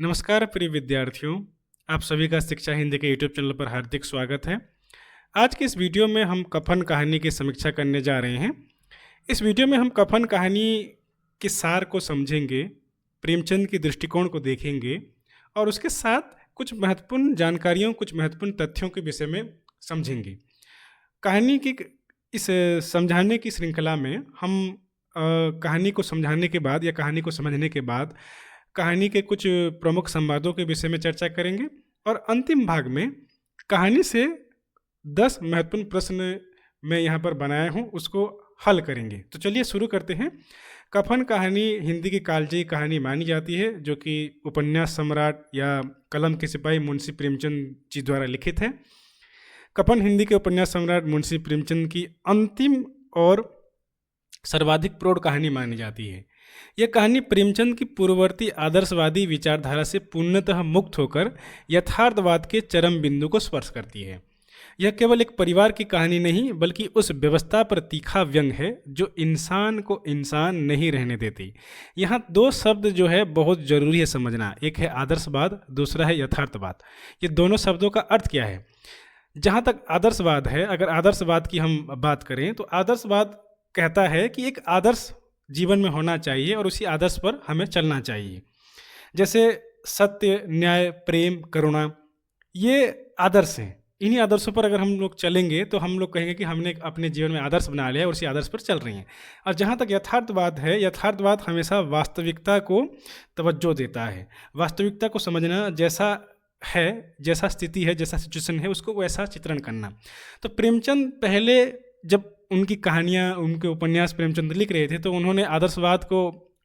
नमस्कार प्रिय विद्यार्थियों, आप सभी का शिक्षा हिंदी के यूट्यूब चैनल पर हार्दिक स्वागत है। आज की इस वीडियो में हम कफन कहानी की समीक्षा करने जा रहे हैं। इस वीडियो में हम कफन कहानी के सार को समझेंगे, प्रेमचंद के दृष्टिकोण को देखेंगे और उसके साथ कुछ महत्वपूर्ण जानकारियों, कुछ महत्वपूर्ण तथ्यों के विषय में समझेंगे। कहानी की इस समझाने की श्रृंखला में हम कहानी को समझाने के बाद या कहानी को समझने के बाद कहानी के कुछ प्रमुख संवादों के विषय में चर्चा करेंगे और अंतिम भाग में कहानी से 10 महत्वपूर्ण प्रश्न मैं यहाँ पर बनाया हूँ, उसको हल करेंगे। तो चलिए शुरू करते हैं। कफन कहानी हिंदी की कालजयी कहानी मानी जाती है, जो कि उपन्यास सम्राट या कलम के सिपाही मुंशी प्रेमचंद जी द्वारा लिखित है। कफन हिंदी के उपन्यास सम्राट मुंशी प्रेमचंद की अंतिम और सर्वाधिक प्रौढ़ कहानी मानी जाती है। यह कहानी प्रेमचंद की पूर्ववर्ती आदर्शवादी विचारधारा से पूर्णतः मुक्त होकर यथार्थवाद के चरम बिंदु को स्पर्श करती है। यह केवल एक परिवार की कहानी नहीं, बल्कि उस व्यवस्था पर तीखा व्यंग है जो इंसान को इंसान नहीं रहने देती। यहाँ 2 शब्द जो है बहुत ज़रूरी है समझना, एक है आदर्शवाद, दूसरा है यथार्थवाद। ये दोनों शब्दों का अर्थ क्या है? जहाँ तक आदर्शवाद है, अगर आदर्शवाद की हम बात करें तो आदर्शवाद कहता है कि एक आदर्श जीवन में होना चाहिए और उसी आदर्श पर हमें चलना चाहिए। जैसे सत्य, न्याय, प्रेम, करुणा, ये आदर्श हैं। इन्हीं आदर्शों पर अगर हम लोग चलेंगे तो हम लोग कहेंगे कि हमने अपने जीवन में आदर्श बना लिया और उसी आदर्श पर चल रही हैं। और जहाँ तक यथार्थवाद है, यथार्थवाद हमेशा वास्तविकता को तवज्जो देता है। वास्तविकता को समझना, जैसा है, जैसा स्थिति है, जैसा सिचुएशन है, उसको वैसा चित्रण करना। तो प्रेमचंद पहले जब उनकी कहानियाँ, उनके उपन्यास प्रेमचंद लिख रहे थे तो उन्होंने आदर्शवाद को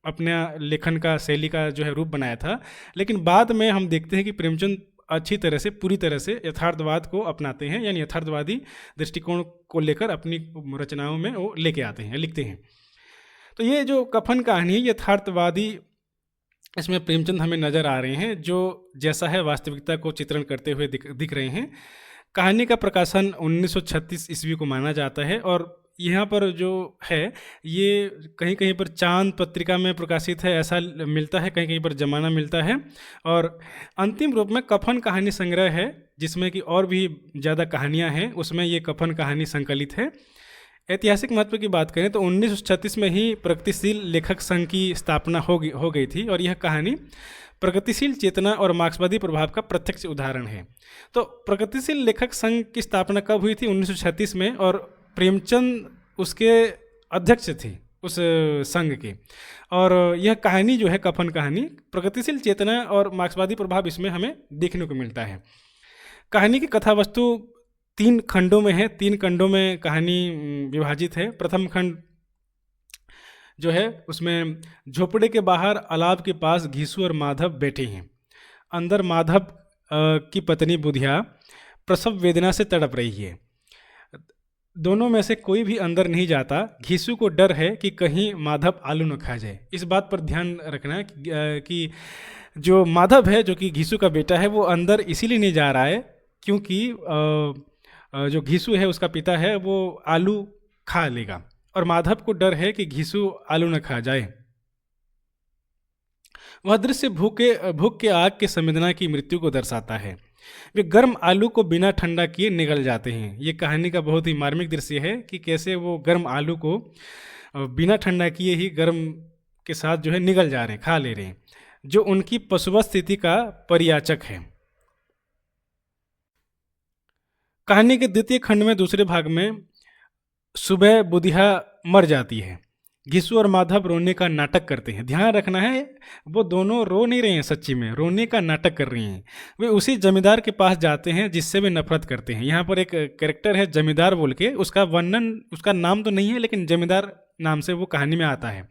अपने लेखन का, शैली का जो है रूप बनाया था। लेकिन बाद में हम देखते हैं कि प्रेमचंद अच्छी तरह से, पूरी तरह से यथार्थवाद को अपनाते हैं, यानी यथार्थवादी दृष्टिकोण को लेकर अपनी रचनाओं में वो लेके आते हैं, लिखते हैं। तो ये जो कफन कहानी है, यथार्थवादी इसमें प्रेमचंद हमें नज़र आ रहे हैं, जो जैसा है वास्तविकता को चित्रण करते हुए दिख रहे हैं। कहानी का प्रकाशन 1936 ईस्वी को माना जाता है और यहाँ पर जो है ये कहीं कहीं पर चांद पत्रिका में प्रकाशित है, ऐसा मिलता है, कहीं कहीं पर जमाना मिलता है। और अंतिम रूप में कफन कहानी संग्रह है, जिसमें कि और भी ज़्यादा कहानियाँ हैं, उसमें ये कफन कहानी संकलित है। ऐतिहासिक महत्व की बात करें तो 1936 में ही प्रगतिशील लेखक संघ की स्थापना हो गई थी और यह कहानी प्रगतिशील चेतना और मार्क्सवादी प्रभाव का प्रत्यक्ष उदाहरण है। तो प्रगतिशील लेखक संघ की स्थापना कब हुई थी? 1936 में, और प्रेमचंद उसके अध्यक्ष थे उस संघ के। और यह कहानी जो है, कफन कहानी, प्रगतिशील चेतना और मार्क्सवादी प्रभाव इसमें हमें देखने को मिलता है। कहानी की कथा वस्तु 3 खंडों में है, 3 खंडों में कहानी विभाजित है। प्रथम खंड जो है उसमें झोपड़े के बाहर अलाव के पास घीसू और माधव बैठे हैं। अंदर माधव की पत्नी बुधिया प्रसव वेदना से तड़प रही है। दोनों में से कोई भी अंदर नहीं जाता। घीसू को डर है कि कहीं माधव आलू न खा जाए। इस बात पर ध्यान रखना कि जो माधव है, जो कि घीसू का बेटा है, वो अंदर इसीलिए नहीं जा रहा है क्योंकि जो घीसू है, उसका पिता है, वो आलू खा लेगा और माधव को डर है कि घीसू आलू न खा जाए। वह दृश्य भूख के आग के संवेदना की मृत्यु को दर्शाता है। वे गर्म आलू को बिना ठंडा किए निगल जाते हैं। ये कहानी का बहुत ही मार्मिक दृश्य है कि कैसे वो गर्म आलू को बिना ठंडा किए ही गर्म के साथ जो है निगल जा रहे हैं, खा ले रहे हैं, जो उनकी पशुवत स्थिति का परियाचक है। कहानी के द्वितीय खंड में, दूसरे भाग में, सुबह बुधिया मर जाती है। घीसू और माधव रोने का नाटक करते हैं। ध्यान रखना है, वो दोनों रो नहीं रहे हैं, सच्ची में रोने का नाटक कर रही हैं। वे उसी जमींदार के पास जाते हैं जिससे वे नफरत करते हैं। यहाँ पर एक कैरेक्टर है जमींदार बोल के, उसका वर्णन, उसका नाम तो नहीं है लेकिन जमींदार नाम से वो कहानी में आता है।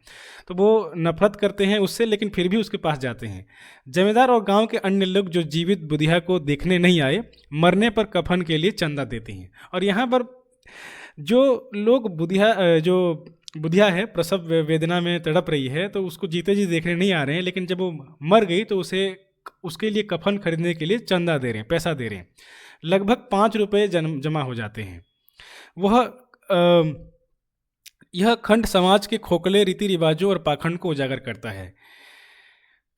तो वो नफरत करते हैं उससे, लेकिन फिर भी उसके पास जाते हैं। जमींदार और गाँव के अन्य लोग जो जीवित बुधिया को देखने नहीं आए, मरने पर कफन के लिए चंदा देते हैं। और यहाँ पर जो लोग बुधिया है, प्रसव वेदना में तड़प रही है, तो उसको जीते जी देखने नहीं आ रहे हैं, लेकिन जब वो मर गई तो उसके लिए कफन खरीदने के लिए चंदा दे रहे हैं, पैसा दे रहे हैं। लगभग 5 रुपये जमा हो जाते हैं। यह खंड समाज के खोखले रीति रिवाजों और पाखंड को उजागर करता है।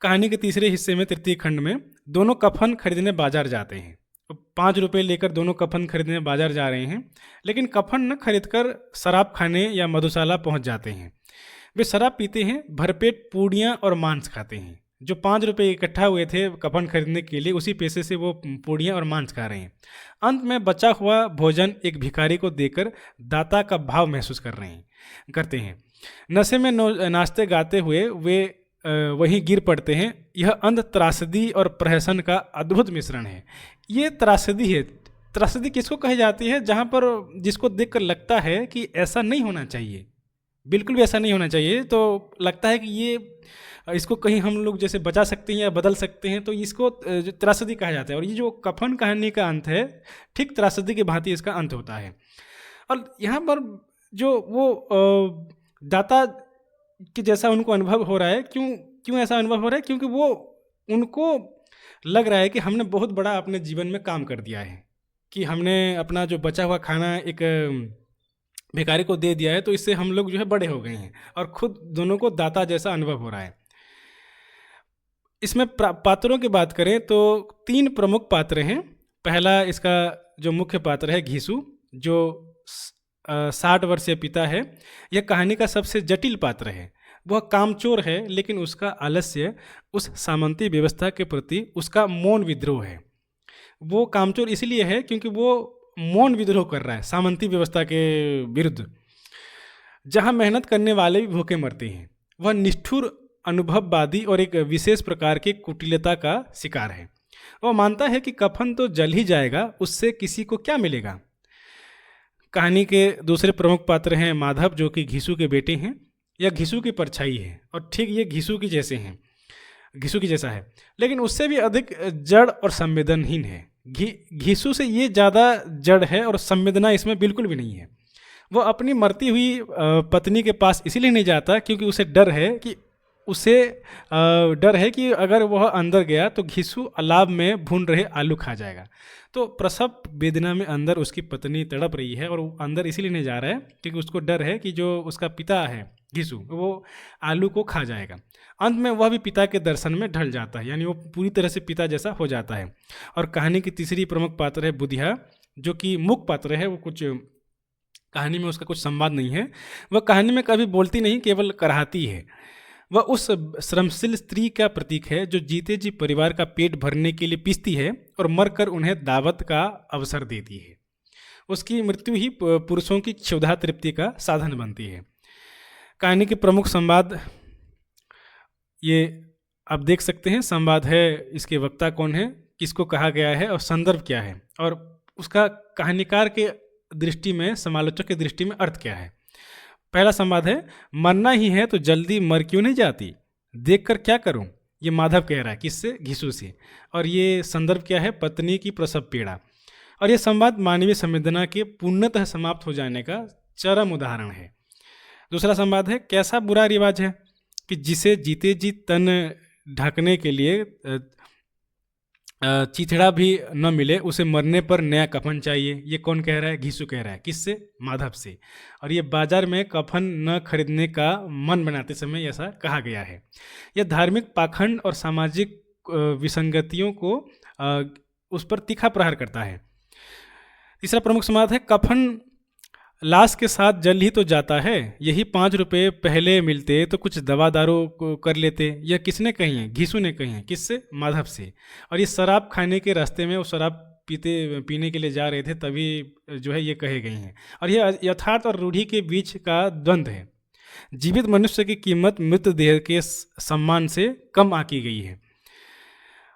कहानी के तीसरे हिस्से में, तृतीय खंड में, दोनों कफन खरीदने बाजार जाते हैं। तो 5 रुपये लेकर दोनों कफन खरीदने बाजार जा रहे हैं, लेकिन कफन न खरीदकर शराब खाने या मधुशाला पहुंच जाते हैं। वे शराब पीते हैं, भरपेट पूड़ियाँ और मांस खाते हैं। जो 5 रुपये इकट्ठा हुए थे कफन खरीदने के लिए, उसी पैसे से वो पूड़ियाँ और मांस खा रहे हैं। अंत में बचा हुआ भोजन एक भिखारी को देकर दाता का भाव महसूस करते हैं। नशे में नाचते गाते हुए वे वहीं गिर पड़ते हैं। यह अंध त्रासदी और प्रहसन का अद्भुत मिश्रण है। ये त्रासदी है। त्रासदी किसको कही जाती है? जहाँ पर जिसको देखकर लगता है कि ऐसा नहीं होना चाहिए, बिल्कुल भी ऐसा नहीं होना चाहिए, तो लगता है कि ये इसको कहीं हम लोग जैसे बचा सकते हैं या बदल सकते हैं, तो इसको त्रासदी कहा जाता है। और ये जो कफन कहानी का अंत है, ठीक त्रासदी की भांति इसका अंत होता है। और यहाँ पर जो वो दाता कि जैसा उनको अनुभव हो रहा है, क्यों ऐसा अनुभव हो रहा है? क्योंकि वो उनको लग रहा है कि हमने बहुत बड़ा अपने जीवन में काम कर दिया है, कि हमने अपना जो बचा हुआ खाना एक भिखारी को दे दिया है, तो इससे हम लोग जो है बड़े हो गए हैं, और खुद दोनों को दाता जैसा अनुभव हो रहा है। इसमें पात्रों की बात करें तो 3 प्रमुख पात्र हैं। पहला इसका जो मुख्य पात्र है घीसू, जो 60 वर्षीय पिता है। यह कहानी का सबसे जटिल पात्र है। वह कामचोर है, लेकिन उसका आलस्य उस सामंती व्यवस्था के प्रति उसका मौन विद्रोह है। वो कामचोर इसलिए है क्योंकि वो मौन विद्रोह कर रहा है सामंती व्यवस्था के विरुद्ध, जहाँ मेहनत करने वाले भी भूखे मरते हैं। वह निष्ठुर, अनुभववादी और एक विशेष प्रकार की कुटिलता का शिकार है। वह मानता है कि कफन तो जल ही जाएगा, उससे किसी को क्या मिलेगा। कहानी के दूसरे प्रमुख पात्र हैं माधव, जो कि घीसू के बेटे हैं। यह घीसू की परछाई है, और ठीक ये घीसू की जैसा है, लेकिन उससे भी अधिक जड़ और संवेदनहीन है। घीसू से ये ज़्यादा जड़ है, और संवेदना इसमें बिल्कुल भी नहीं है। वह अपनी मरती हुई पत्नी के पास इसीलिए नहीं जाता क्योंकि उसे डर है कि अगर वह अंदर गया तो घीसू अलाव में भून रहे आलू खा जाएगा। तो प्रसव वेदना में अंदर उसकी पत्नी तड़प रही है, और वो अंदर इसीलिए नहीं जा रहा है क्योंकि उसको डर है कि जो उसका पिता है घीसू, वो आलू को खा जाएगा। अंत में वह भी पिता के दर्शन में ढल जाता है, यानी वो पूरी तरह से पिता जैसा हो जाता है। और कहानी की तीसरी प्रमुख पात्र है बुधिया, जो कि मुख्य पात्र है। वो कुछ कहानी में उसका कुछ संवाद नहीं है। वह कहानी में कभी बोलती नहीं, केवल कराहती है। वह उस श्रमशील स्त्री का प्रतीक है जो जीते जी परिवार का पेट भरने के लिए पीसती है और मरकर उन्हें दावत का अवसर देती है। उसकी मृत्यु ही पुरुषों की क्षुधा तृप्ति का साधन बनती है। कहानी के प्रमुख संवाद ये आप देख सकते हैं। संवाद है, इसके वक्ता कौन है, किसको कहा गया है, और संदर्भ क्या है, और उसका कहानीकार के दृष्टि में, समालोचक की दृष्टि में अर्थ क्या है। पहला संवाद है, मरना ही है तो जल्दी मर क्यों नहीं जाती, देखकर क्या करूं। ये माधव कह रहा है, किससे? घीसू से। और ये संदर्भ क्या है? पत्नी की प्रसव पीड़ा। और ये संवाद मानवीय संवेदना के पूर्णतः समाप्त हो जाने का चरम उदाहरण है। दूसरा संवाद है, कैसा बुरा रिवाज है कि जिसे जीते जी तन ढकने के लिए चिथड़ा भी न मिले, उसे मरने पर नया कफन चाहिए। ये कौन कह रहा है? घीसू कह रहा है। किससे? माधव से। और ये बाजार में कफन न खरीदने का मन बनाते समय ऐसा कहा गया है। यह धार्मिक पाखंड और सामाजिक विसंगतियों को उस पर तीखा प्रहार करता है। तीसरा प्रमुख संवाद है, कफन लाश के साथ जल ही तो जाता है, यही 5 रुपये पहले मिलते तो कुछ दवा दारू को कर लेते। यह किसने कही है? घीसू ने कही है। किससे? माधव से। और ये शराब खाने के रास्ते में वो शराब पीने के लिए जा रहे थे, तभी जो है ये कहे गई हैं। और यह यथार्थ और रूढ़ी के बीच का द्वंद्व है। जीवित मनुष्य की कीमत मृतदेह के सम्मान से कम आंकी गई है।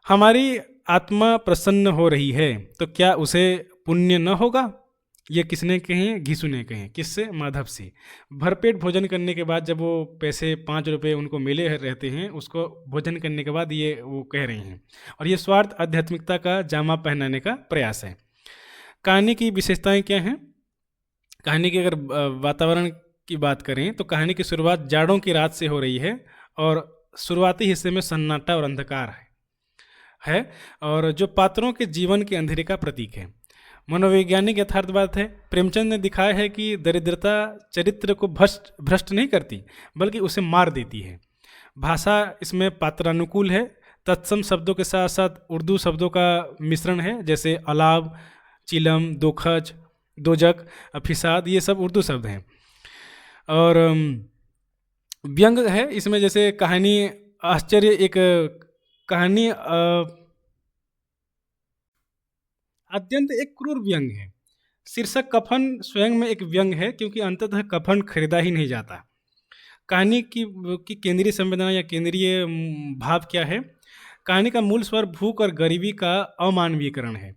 हमारी आत्मा प्रसन्न हो रही है तो क्या उसे पुण्य न होगा? ये किसने कहे हैं? घीसू ने कहे। किससे? माधव से। भरपेट भोजन करने के बाद जब वो पैसे 5 रुपये उनको मिले रहते हैं, उसको भोजन करने के बाद ये वो कह रही हैं। और ये स्वार्थ आध्यात्मिकता का जामा पहनाने का प्रयास है। कहानी की विशेषताएं क्या हैं? कहानी के अगर वातावरण की बात करें तो कहानी की शुरुआत जाड़ों की रात से हो रही है, और शुरुआती हिस्से में सन्नाटा और अंधकार है और जो पात्रों के जीवन के अंधेरे का प्रतीक है। मनोवैज्ञानिक यथार्थवाद है। प्रेमचंद ने दिखाया है कि दरिद्रता चरित्र को भ्रष्ट नहीं करती, बल्कि उसे मार देती है। भाषा इसमें पात्रानुकूल है। तत्सम शब्दों के साथ साथ उर्दू शब्दों का मिश्रण है, जैसे अलाव, चिलम, दोखज, दोजक, फिसाद, ये सब उर्दू शब्द हैं। और व्यंग है इसमें, जैसे कहानी आश्चर्य, एक कहानी अत्यंत एक क्रूर व्यंग है। शीर्षक कफन स्वयं में एक व्यंग है, क्योंकि अंततः कफन खरीदा ही नहीं जाता। कहानी की केंद्रीय संवेदना या केंद्रीय भाव क्या है? कहानी का मूल स्वर भूख और गरीबी का अमानवीयकरण है।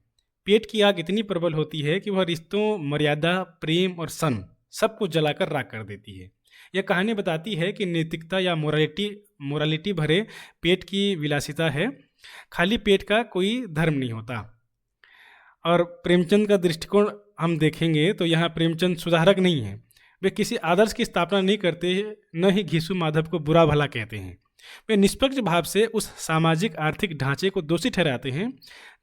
पेट की आग इतनी प्रबल होती है कि वह रिश्तों, मर्यादा, प्रेम और सन सबको जलाकर राख कर देती है। यह कहानी बताती है कि नैतिकता या मोरालिटी भरे पेट की विलासिता है। खाली पेट का कोई धर्म नहीं होता। और प्रेमचंद का दृष्टिकोण हम देखेंगे तो यहाँ प्रेमचंद सुधारक नहीं है। वे किसी आदर्श की स्थापना नहीं करते, न ही घीसू माधव को बुरा भला कहते हैं। वे निष्पक्ष भाव से उस सामाजिक आर्थिक ढांचे को दोषी ठहराते हैं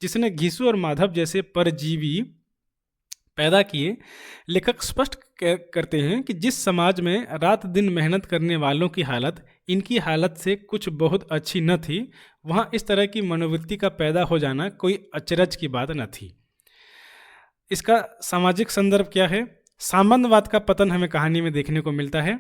जिसने घीसू और माधव जैसे परजीवी पैदा किए। लेखक स्पष्ट करते हैं कि जिस समाज में रात दिन मेहनत करने वालों की हालत इनकी हालत से कुछ बहुत अच्छी न थी, वहाँ इस तरह की मनोवृत्ति का पैदा हो जाना कोई अचरज की बात न थी। इसका सामाजिक संदर्भ क्या है? सामंतवाद का पतन हमें कहानी में देखने को मिलता है।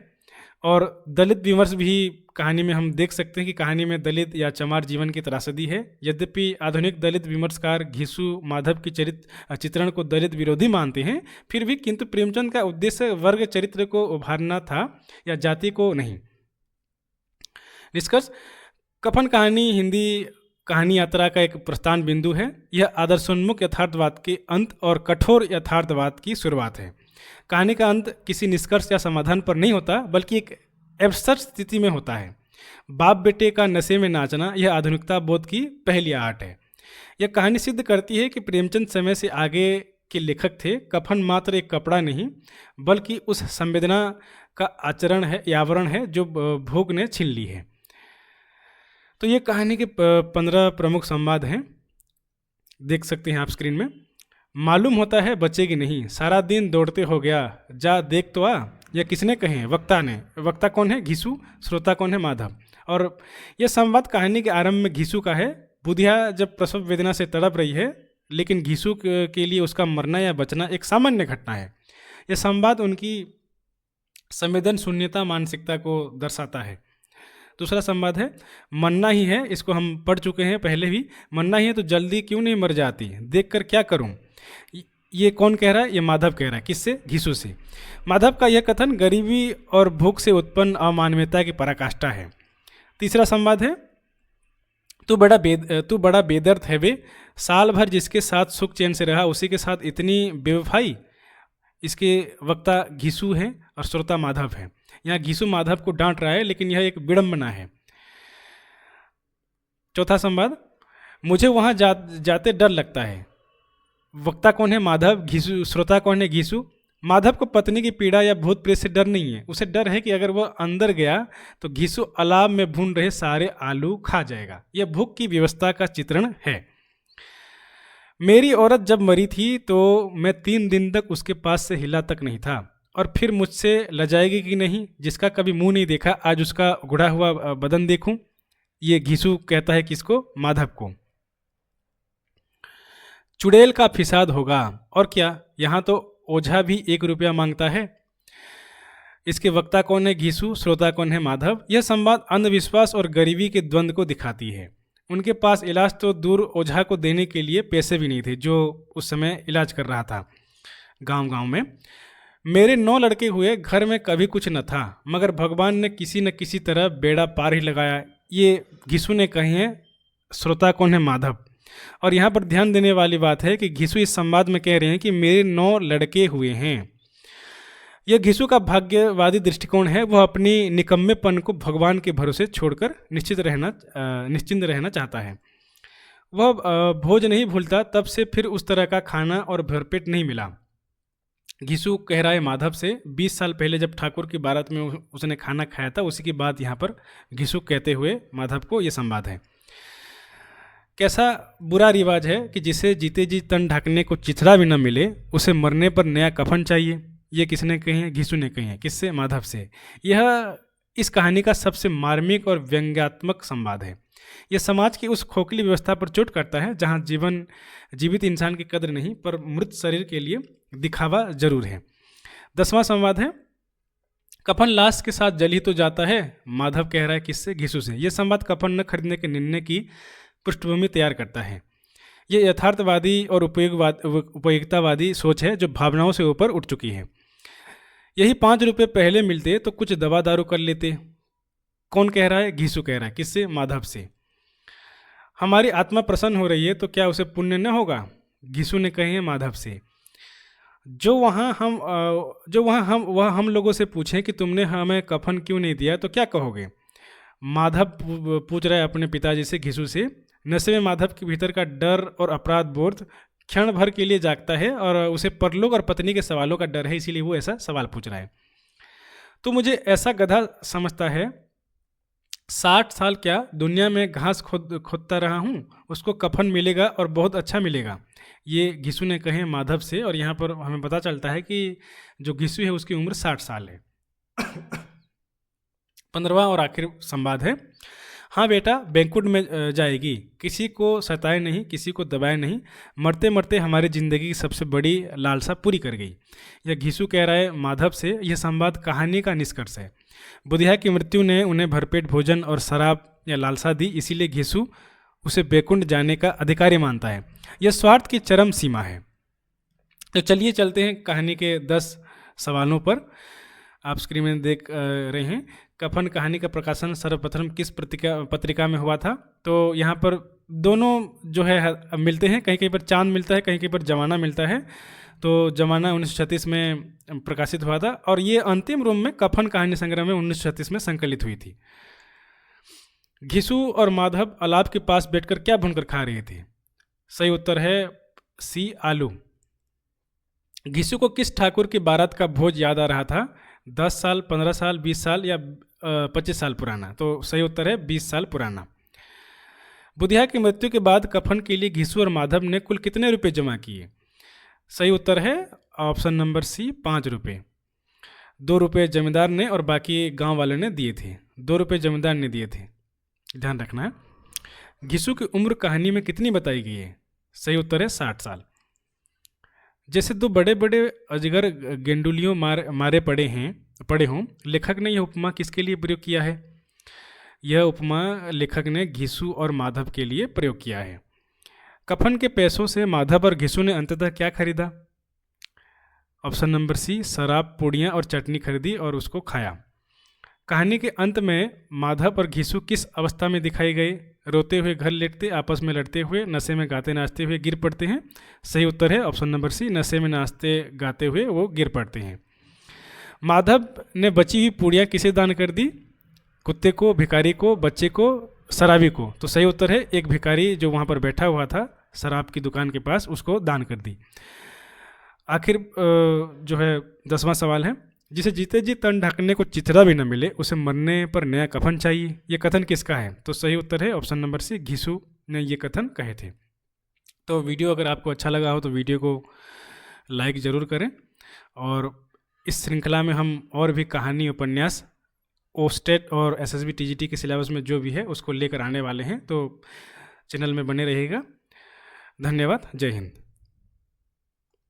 और दलित विमर्श भी कहानी में हम देख सकते हैं कि कहानी में दलित या चमार जीवन की त्रासदी है। यद्यपि आधुनिक दलित विमर्शकार घीसू माधव की चित्रण को दलित विरोधी मानते हैं, फिर भी किंतु प्रेमचंद का उद्देश्य वर्ग चरित्र को उभारना था या जाति को नहीं। निष्कर्ष, कफन कहानी हिंदी कहानी यात्रा का एक प्रस्थान बिंदु है। यह आदर्शोन्मुख यथार्थवाद के अंत और कठोर यथार्थवाद की शुरुआत है। कहानी का अंत किसी निष्कर्ष या समाधान पर नहीं होता, बल्कि एक एब्सर्ड स्थिति में होता है। बाप बेटे का नशे में नाचना यह आधुनिकता बोध की पहली आर्ट है। यह कहानी सिद्ध करती है कि प्रेमचंद समय से आगे के लेखक थे। कफन मात्र एक कपड़ा नहीं, बल्कि उस संवेदना का आचरण है, आवरण है जो भोग ने छीन ली है। तो ये कहानी के 15 प्रमुख संवाद हैं, देख सकते हैं आप स्क्रीन में। मालूम होता है बचेगी नहीं, सारा दिन दौड़ते हो गया, जा देख तो आ। यह किसने कहे? वक्ता ने। वक्ता कौन है? घीसू। श्रोता कौन है? माधव। और यह संवाद कहानी के आरंभ में घीसू का है। बुधिया जब प्रसव वेदना से तड़प रही है, लेकिन घीसू के लिए उसका मरना या बचना एक सामान्य घटना है। यह संवाद उनकी संवेदन शून्यता मानसिकता को दर्शाता है। दूसरा संवाद है मरना ही है, इसको हम पढ़ चुके हैं पहले भी। मरना ही है तो जल्दी क्यों नहीं मर जाती, देख कर क्या करूं। ये कौन कह रहा है? ये माधव कह रहा है। किससे? घीसू से। माधव का यह कथन गरीबी और भूख से उत्पन्न अमानवीयता की पराकाष्ठा है। तीसरा संवाद है तू बड़ा बेदर्द है वे, साल भर जिसके साथ सुख चैन से रहा उसी के साथ इतनी बेवफाई। इसके वक्ता घीसू हैं और श्रोता माधव है। यहाँ घीसू माधव को डांट रहा है, लेकिन यह एक विडंबना है। चौथा संवाद, मुझे वहाँ जाते डर लगता है। वक्ता कौन है? माधव। घीसू। श्रोता कौन है? घीसू। माधव को पत्नी की पीड़ा या भूत प्रेत से डर नहीं है। उसे डर है कि अगर वह अंदर गया तो घीसू अलाव में भून रहे सारे आलू खा जाएगा। यह भूख की व्यवस्था का चित्रण है। मेरी औरत जब मरी थी तो मैं 3 दिन तक उसके पास से हिला तक नहीं था, और फिर मुझसे लजाएगी कि नहीं, जिसका कभी मुंह नहीं देखा आज उसका उघड़ा हुआ बदन देखूं। ये घीसू कहता है किसको? माधव को। चुड़ैल का फिसाद होगा। और क्या, यहाँ तो ओझा भी 1 रुपया मांगता है। इसके वक्ता कौन है? घीसू। श्रोता कौन है? माधव। यह संवाद अंधविश्वास और गरीबी के द्वंद्व को दिखाती है। उनके पास इलाज तो दूर, ओझा को देने के लिए पैसे भी नहीं थे, जो उस समय इलाज कर रहा था गांव-गांव में। मेरे 9 लड़के हुए, घर में कभी कुछ न था, मगर भगवान ने किसी न किसी तरह बेड़ा पार ही लगाया। ये घीसू ने कहे हैं। श्रोता कौन है? माधव। और यहाँ पर ध्यान देने वाली बात है कि घीसू इस संवाद में कह रहे हैं कि मेरे 9 लड़के हुए हैं। यह घीसू का भाग्यवादी दृष्टिकोण है। वह अपनी निकम्मेपन को भगवान के भरोसे छोड़कर निश्चिंत रहना चाहता है। वह भोज नहीं भूलता, तब से फिर उस तरह का खाना और भरपेट नहीं मिला। घीसू कह रहा है माधव से, 20 साल पहले जब ठाकुर की बारात में उसने खाना खाया था, उसी की बात यहाँ पर घीसू कहते हुए माधव को ये संवाद है। कैसा बुरा रिवाज है कि जिसे जीते जी तन ढकने को चिथड़ा भी न मिले, उसे मरने पर नया कफन चाहिए। ये किसने कही है? घीसू ने कही है। किससे? माधव से। यह इस कहानी का सबसे मार्मिक और व्यंग्यात्मक संवाद है। यह समाज की उस खोखली व्यवस्था पर चोट करता है जहां जीवित इंसान की कद्र नहीं पर मृत शरीर के लिए दिखावा जरूर है। 10वां संवाद है, कफन लाश के साथ जल ही तो जाता है, माधव कह रहा है किससे? घिसू से। यह संवाद कफन न खरीदने के निर्णय की पृष्ठभूमि तैयार करता है। यह यथार्थवादी और उपयोगितावादी सोच है जो भावनाओं से ऊपर उठ चुकी है। यही 5 रुपये पहले मिलते तो कुछ दवा दारू कर लेते। कौन कह रहा है? घिसू कह रहा है। किससे? माधव से। हमारी आत्मा प्रसन्न हो रही है तो क्या उसे पुण्य न होगा? घिसू ने कहे माधव से। जो वहाँ हम लोगों से पूछें कि तुमने हमें कफन क्यों नहीं दिया तो क्या कहोगे? माधव पूछ रहा है अपने पिताजी से, घिसू से। नशे में माधव के भीतर का डर और अपराध बोध क्षण भर के लिए जागता है और उसे परलोक और पत्नी के सवालों का डर है, इसीलिए वो ऐसा सवाल पूछ रहा है। तो मुझे ऐसा गधा समझता है, 60 साल क्या दुनिया में घास खोदता रहा हूँ, उसको कफन मिलेगा और बहुत अच्छा मिलेगा। ये घिसू ने कहे माधव से। और यहाँ पर हमें पता चलता है कि जो घिसू है उसकी उम्र 60 साल है। 15वां और आखिर संवाद है, हाँ बेटा बैंकुट में जाएगी, किसी को सताए नहीं, किसी को दबाए नहीं, मरते मरते हमारी ज़िंदगी की सबसे बड़ी लालसा पूरी कर गई। यह घिसू कह रहा है माधव से। यह संवाद कहानी का निष्कर्ष है। बुधिया की मृत्यु ने उन्हें भरपेट भोजन और शराब या लालसा दी, इसीलिए घिसू उसे बैकुंठ जाने का अधिकारी मानता है। यह स्वार्थ की चरम सीमा है। तो चलिए चलते हैं कहानी के 10 सवालों पर। आप स्क्रीन में देख रहे हैं। कफन कहानी का प्रकाशन सर्वप्रथम किस पत्रिका में हुआ था? तो यहाँ पर दोनों जो है मिलते हैं, कहीं कहीं पर चांद मिलता है, कहीं कहीं पर जमाना मिलता है। तो जमाना 1936 में प्रकाशित हुआ था और ये अंतिम रूप में कफन कहानी संग्रह में 1936 में संकलित हुई थी। घिसू और माधव अलाव के पास बैठकर क्या भूनकर खा रहे थे? सही उत्तर है सी, आलू। घिसू को किस ठाकुर की बारात का भोज याद आ रहा था? 10 साल, 15 साल, 20 साल या 25 साल पुराना? तो सही उत्तर है 20 साल पुराना। बुधिया की मृत्यु के बाद कफन के लिए घिसू और माधव ने कुल कितने रुपए जमा किए? सही उत्तर है ऑप्शन नंबर सी, 5 रुपये। 2 रुपये जमींदार ने और बाकी गांव वालों ने दिए थे। 2 रुपये जमींदार ने दिए थे, ध्यान रखना है। घिसू की उम्र कहानी में कितनी बताई गई है? सही उत्तर है 60 साल। जैसे 2 बड़े बड़े अजगर गेंडुलियों मारे पड़े हों, लेखक ने यह उपमा किसके लिए प्रयोग किया है? यह उपमा लेखक ने घिसू और माधव के लिए प्रयोग किया है। कफन के पैसों से माधव और घिसू ने अंततः क्या खरीदा? ऑप्शन नंबर सी, शराब, पूड़ियाँ और चटनी खरीदी और उसको खाया। कहानी के अंत में माधव और घिसू किस अवस्था में दिखाए गए? रोते हुए घर लेटते, आपस में लड़ते हुए, नशे में गाते नाचते हुए गिर पड़ते हैं। सही उत्तर है ऑप्शन नंबर सी, नशे में नाचते गाते हुए वो गिर पड़ते हैं। माधव ने बची हुई पूड़ियाँ किसे दान कर दी? कुत्ते को, भिखारी को, बच्चे को, शराबी को? तो सही उत्तर है एक भिखारी जो वहाँ पर बैठा हुआ था शराब की दुकान के पास, उसको दान कर दी। आखिर जो है 10वां सवाल है, जिसे जीते जी तन ढकने को चिथड़ा भी न मिले, उसे मरने पर नया कफन चाहिए। ये कथन किसका है? तो सही उत्तर है ऑप्शन नंबर सी, घिसू ने ये कथन कहे थे। तो वीडियो अगर आपको अच्छा लगा हो तो वीडियो को लाइक ज़रूर करें। और इस श्रृंखला में हम और भी कहानी, उपन्यास ओस्टेट और एसएसबी टीजीटी के सिलेबस में जो भी है उसको लेकर आने वाले हैं, तो चैनल में बने रहिएगा। धन्यवाद। जय हिंद।